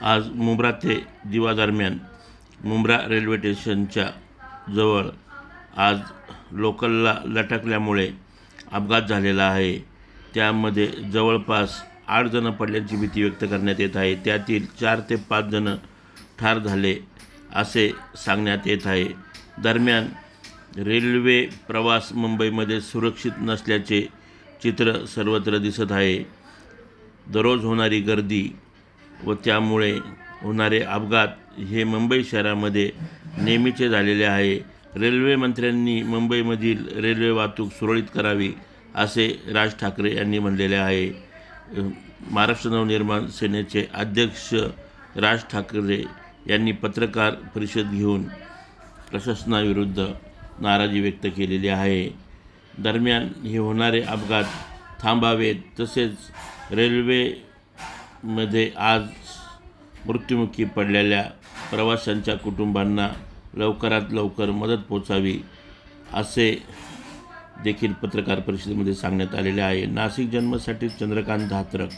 आज मुंब्रा ते दिवा दरम्यान मुंब्रा रेल्वे स्टेशनच्या जवळ आज लोकलला लटकल्यामुळे अपघात झालेला आहे। त्यामध्ये जवळपास 8 जण पडल्याची भीती व्यक्त करण्यात येत आहे। त्यातील 4 ते 5 जण ठार झाले असे सांगण्यात येत आहे। दरम्यान रेल्वे प्रवास मुंबईमध्ये सुरक्षित नसल्याचे चित्र सर्वत्र दिसत आहे। दररोज होणारी गर्दी व त्यामुळे होणारे अपघात हे मुंबई शहरामध्ये नेहमीचे झालेले आहे। रेल्वे मंत्र्यांनी मुंबईमधील रेल्वे वाहतूक सुरळीत करावी असे राज ठाकरे यांनी म्हणलेले आहे। महाराष्ट्र नवनिर्माण सेनेचे अध्यक्ष राज ठाकरे यांनी पत्रकार परिषद घेऊन प्रशासनाविरुद्ध नाराजी व्यक्त केलेली आहे। दरम्यान हे होणारे अपघात थांबावेत, तसेच रेल्वेमध्ये आज मृत्युमुखी पडलेल्या प्रवाशांच्या कुटुंबांना लवकरात लवकर मदत पोचावी असे देखील पत्रकार परिषदेमध्ये सांगण्यात आलेले आहे। नाशिक जन्मसाठी चंद्रकांत धात्रक।